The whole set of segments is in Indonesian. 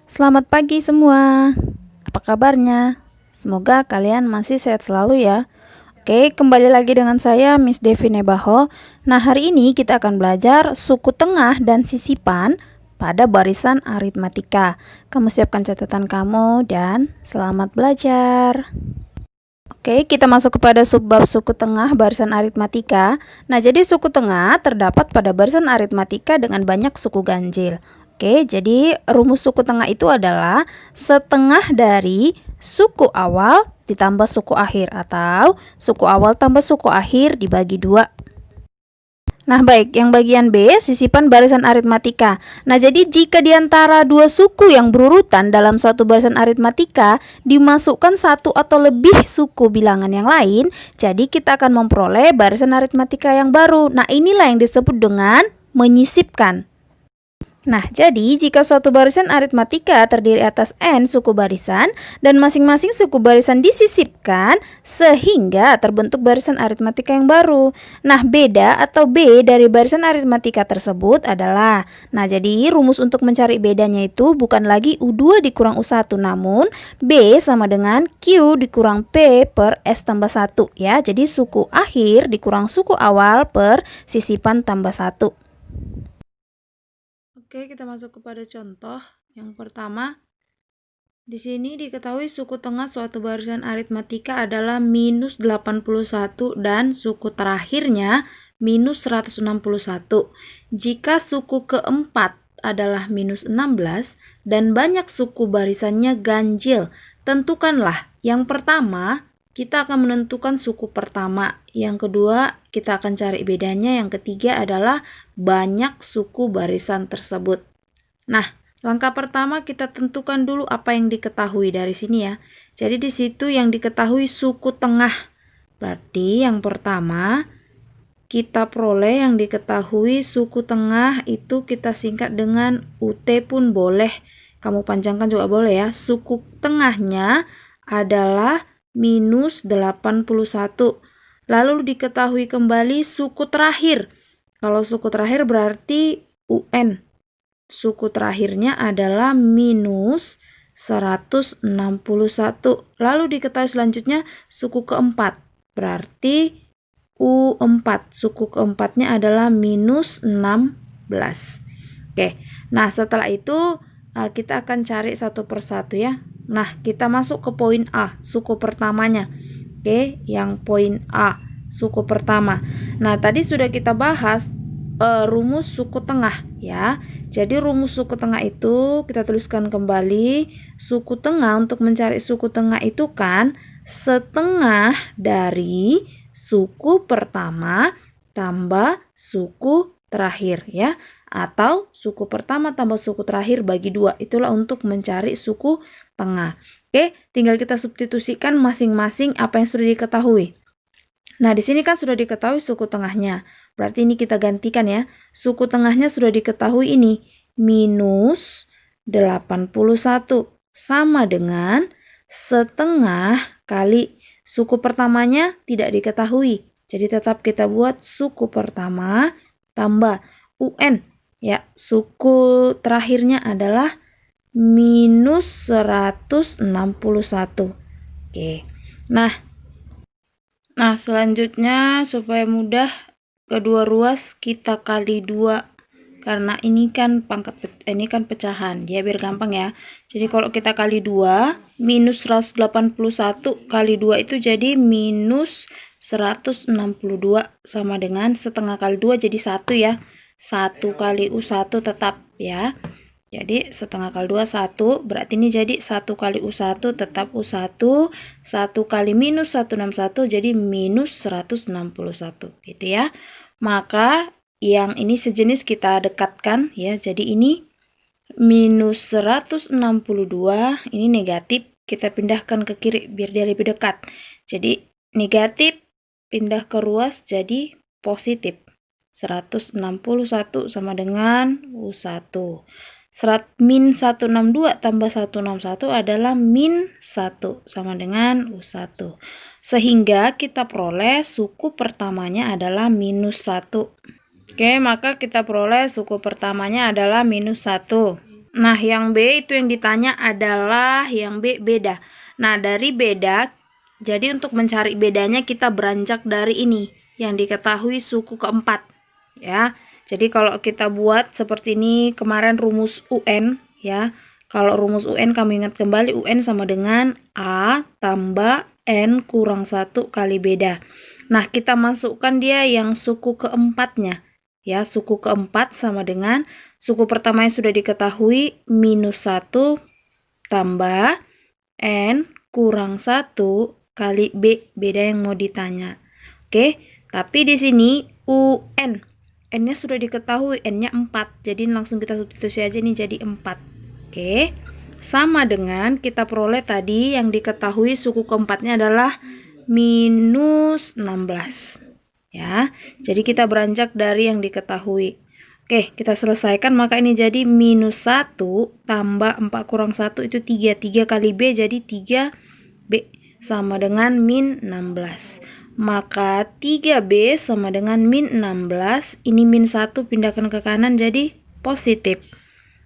Selamat pagi semua. Apa kabarnya? Semoga kalian masih sehat selalu ya. Oke, kembali lagi dengan saya Miss Devi Nebaho. Nah, hari ini kita akan belajar suku tengah dan sisipan pada barisan aritmatika. Kamu siapkan catatan kamu dan selamat belajar. Oke, kita masuk kepada subbab suku tengah barisan aritmatika. Nah, jadi suku tengah terdapat pada barisan aritmatika dengan banyak suku ganjil. Oke, jadi rumus suku tengah itu adalah setengah dari suku awal ditambah suku akhir atau suku awal tambah suku akhir dibagi 2. Nah, baik, yang bagian B, sisipan barisan aritmatika. Nah, jadi jika di antara dua suku yang berurutan dalam suatu barisan aritmatika dimasukkan satu atau lebih suku bilangan yang lain, jadi kita akan memperoleh barisan aritmatika yang baru. Nah, inilah yang disebut dengan menyisipkan. Nah, jadi jika suatu barisan aritmatika terdiri atas n suku barisan dan masing-masing suku barisan disisipkan sehingga terbentuk barisan aritmatika yang baru. Nah, beda atau B dari barisan aritmatika tersebut adalah, nah jadi rumus untuk mencari bedanya itu bukan lagi U2 dikurang U1, namun B sama dengan Q dikurang P per S tambah 1 ya. Jadi suku akhir dikurang suku awal per sisipan tambah 1. Oke, kita masuk kepada contoh yang pertama. Di sini diketahui suku tengah suatu barisan aritmatika adalah minus 81 dan suku terakhirnya minus 161. Jika suku keempat adalah minus 16 dan banyak suku barisannya ganjil, tentukanlah yang pertama kita akan menentukan suku pertama, yang kedua kita akan cari bedanya, yang ketiga adalah banyak suku barisan tersebut. Nah, langkah pertama kita tentukan dulu apa yang diketahui dari sini ya. Jadi di situ yang diketahui suku tengah. Berarti yang pertama kita peroleh yang diketahui suku tengah itu kita singkat dengan UT pun boleh. Kamu panjangkan juga boleh ya. Suku tengahnya adalah minus 81. Lalu diketahui kembali suku terakhir. Kalau suku terakhir berarti UN. Suku terakhirnya adalah minus 161. Lalu diketahui selanjutnya suku keempat. Berarti U4. Suku keempatnya adalah minus 16. Oke. Nah, setelah itu kita akan cari satu persatu ya. Nah, kita masuk ke poin A, suku pertamanya. Oke, yang poin A, suku pertama. Nah, tadi sudah kita bahas rumus suku tengah ya. Jadi rumus suku tengah itu kita tuliskan kembali. Suku tengah, untuk mencari suku tengah itu kan setengah dari suku pertama tambah suku terakhir ya. Atau suku pertama tambah suku terakhir bagi 2. Itulah untuk mencari suku tengah. Oke, tinggal kita substitusikan masing-masing apa yang sudah diketahui. Nah, di sini kan sudah diketahui suku tengahnya. Berarti ini kita gantikan ya. Suku tengahnya sudah diketahui ini. Minus 81 sama dengan setengah kali suku pertamanya tidak diketahui. Jadi tetap kita buat suku pertama tambah UN. Ya, suku terakhirnya adalah minus 161. Oke. Nah, selanjutnya supaya mudah kedua ruas kita kali 2 karena ini kan pecahan ya, biar gampang ya. Jadi kalau kita kali 2, minus 181 kali 2 itu jadi minus 162 sama dengan setengah kali 2 jadi 1 ya. 1 kali U1 tetap ya. Jadi setengah kali 2 1, berarti ini jadi 1 kali U1 tetap U1, 1 kali minus 161 jadi minus 161 gitu ya. Maka yang ini sejenis kita dekatkan ya, jadi ini minus 162, ini negatif, kita pindahkan ke kiri biar dia lebih dekat. Jadi negatif pindah ke ruas jadi positif. 161 sama dengan U1. Min 162 tambah 161 adalah min 1 sama dengan U1. Sehingga kita peroleh suku pertamanya adalah minus 1. Oke, maka kita peroleh suku pertamanya adalah minus 1. Nah, yang B itu yang ditanya adalah yang B, beda. Nah, dari beda, jadi untuk mencari bedanya kita beranjak dari ini, yang diketahui suku keempat. Ya, jadi kalau kita buat seperti ini, kemarin rumus UN, ya. Kalau rumus UN kamu ingat kembali, UN sama dengan A tambah N kurang 1 kali beda. Nah, kita masukkan dia yang suku keempatnya. Ya, suku keempat sama dengan suku pertama yang sudah diketahui minus 1 tambah N kurang 1 kali B, beda yang mau ditanya. Oke, tapi di sini UN, N-nya sudah diketahui, N-nya 4, jadi langsung kita substitusi aja nih jadi 4. Oke, sama dengan kita peroleh tadi yang diketahui suku keempatnya adalah minus 16. Ya, jadi kita beranjak dari yang diketahui. Oke, kita selesaikan, maka ini jadi minus 1 tambah 4 kurang 1 itu 3. 3 kali B jadi 3B sama dengan min 16. Maka 3B sama dengan min 16. Ini min 1 pindahkan ke kanan jadi positif.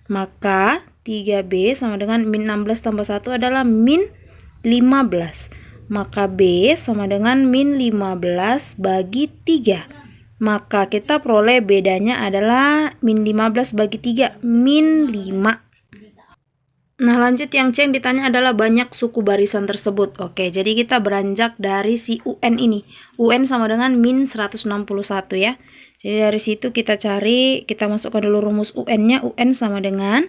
Maka 3B sama dengan min 16 tambah 1 adalah min 15. Maka B sama dengan min 15 bagi 3. Maka kita peroleh bedanya adalah min 15 bagi 3, min 5. Nah, lanjut yang C yang ditanya adalah banyak suku barisan tersebut. Oke, jadi kita beranjak dari si UN ini. UN sama dengan min 161 ya. Jadi dari situ kita cari, kita masukkan dulu rumus UN-nya. UN sama dengan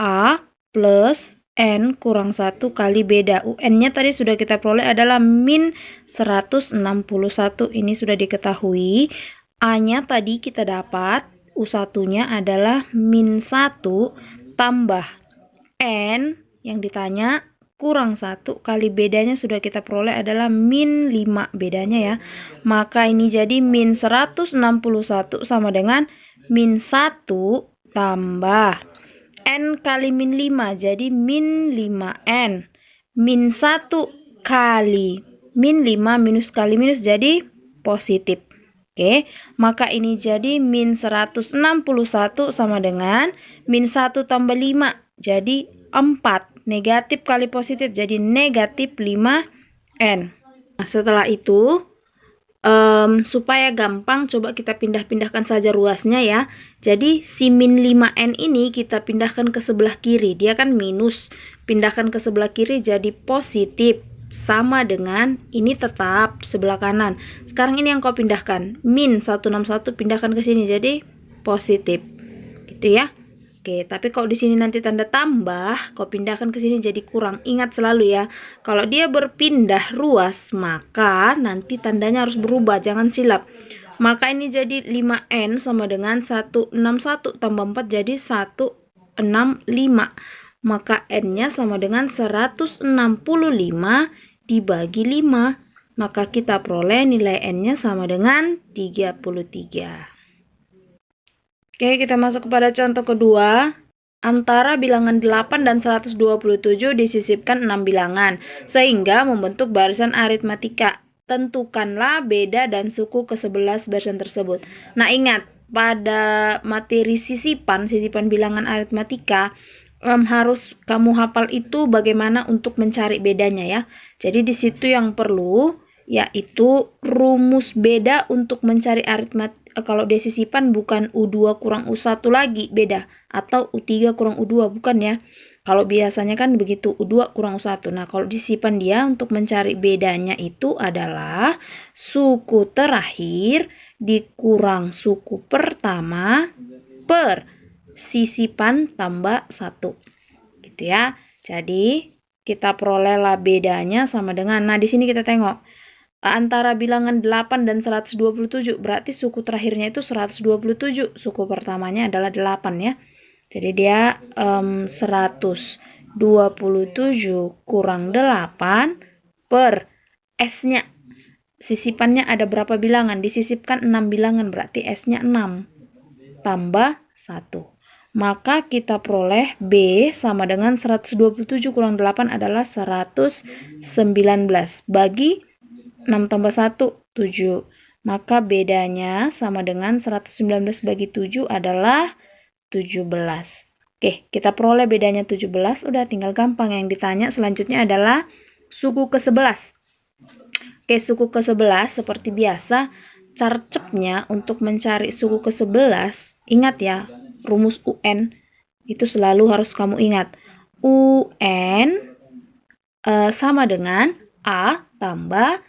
A plus N kurang 1 kali beda. UN-nya tadi sudah kita peroleh adalah min 161. Ini sudah diketahui. A-nya tadi kita dapat, U1-nya adalah min 1 tambah N yang ditanya kurang 1 kali bedanya sudah kita peroleh adalah min 5 bedanya ya. Maka ini jadi min 161 sama dengan min 1 tambah N kali min 5 jadi min 5N. Min 1 kali min 5 minus kali minus jadi positif. Oke, maka ini jadi min 161 sama dengan min 1 tambah 5 jadi 4. Negatif kali positif jadi negatif 5N. Nah, setelah itu supaya gampang coba kita pindah-pindahkan saja ruasnya ya. Jadi si min 5N ini kita pindahkan ke sebelah kiri. Dia kan minus. Pindahkan ke sebelah kiri jadi positif. Sama dengan ini tetap sebelah kanan. Sekarang ini yang kau pindahkan. Min 161 pindahkan ke sini jadi positif. Gitu ya. Oke, tapi kalau di sini nanti tanda tambah, kau pindahkan ke sini jadi kurang. Ingat selalu ya, kalau dia berpindah ruas, maka nanti tandanya harus berubah, jangan silap. Maka ini jadi 5N sama dengan 161 tambah 4 jadi 165. Maka N-nya sama dengan 165 dibagi 5. Maka kita peroleh nilai N-nya sama dengan 33. Oke, kita masuk kepada contoh kedua. Antara bilangan 8 dan 127 disisipkan 6 bilangan, sehingga membentuk barisan aritmatika. Tentukanlah beda dan suku ke-11 barisan tersebut. Nah, ingat, pada materi sisipan bilangan aritmatika, harus kamu hafal itu bagaimana untuk mencari bedanya ya. Jadi di situ yang perlu yaitu rumus beda untuk mencari aritmatika. Kalau dia sisipan bukan U2 kurang U1 lagi beda, atau U3 kurang U2, bukan ya. Kalau biasanya kan begitu, U2 kurang U1. Nah, kalau disisipan dia untuk mencari bedanya itu adalah suku terakhir dikurang suku pertama per sisipan tambah 1. Gitu ya. Jadi, kita perolehlah bedanya sama dengan, nah di sini kita tengok antara bilangan 8 dan 127, berarti suku terakhirnya itu 127, suku pertamanya adalah 8 ya. Jadi dia 127 kurang 8 per S-nya. Sisipannya ada berapa bilangan? Disisipkan 6 bilangan, berarti S-nya 6 tambah 1. Maka kita peroleh B sama dengan 127 kurang 8 adalah 119 bagi 6 tambah 1, 7. Maka bedanya sama dengan 119 bagi 7 adalah 17. Oke, kita peroleh bedanya 17, udah tinggal gampang. Yang ditanya selanjutnya adalah suku ke-11. Oke, suku ke-11 seperti biasa, carcepnya untuk mencari suku ke-11, ingat ya, rumus UN itu selalu harus kamu ingat. UN sama dengan A tambah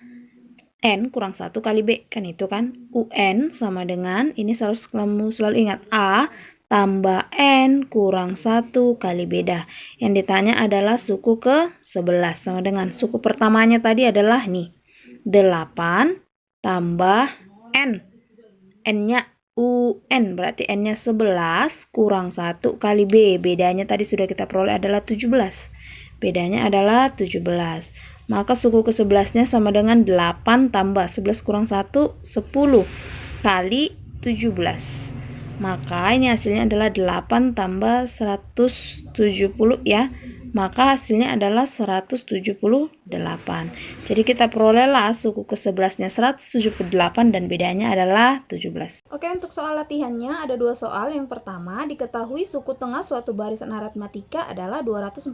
N kurang 1 kali B, kan itu kan. UN sama dengan, ini kamu selalu ingat, A tambah N kurang 1 kali beda. Yang ditanya adalah suku ke-11 sama dengan suku pertamanya tadi adalah nih 8 tambah N. N-nya UN, berarti N-nya 11 kurang 1 kali B. Bedanya tadi sudah kita peroleh adalah 17. Bedanya adalah 17. Maka suku ke-11-nya sama dengan 8 tambah 11 kurang 1, 10 kali 17. Maka ini hasilnya adalah 8 tambah 170 ya. Maka hasilnya adalah 178. Jadi kita perolehlah suku ke-11-nya 178 dan bedanya adalah 17. Oke, untuk soal latihannya ada 2 soal. Yang pertama, diketahui suku tengah suatu barisan aritmatika adalah 249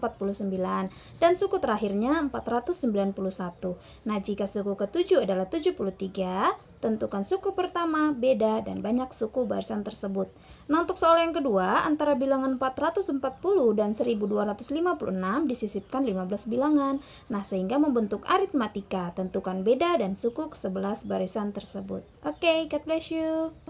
dan suku terakhirnya 491. Nah, jika suku ke-7 adalah 73, tentukan suku pertama, beda, dan banyak suku barisan tersebut. Nah, untuk soal yang kedua, antara bilangan 440 dan 1256 disisipkan 15 bilangan. Nah, sehingga membentuk aritmatika. Tentukan beda dan suku ke-11 barisan tersebut. Oke, God bless you.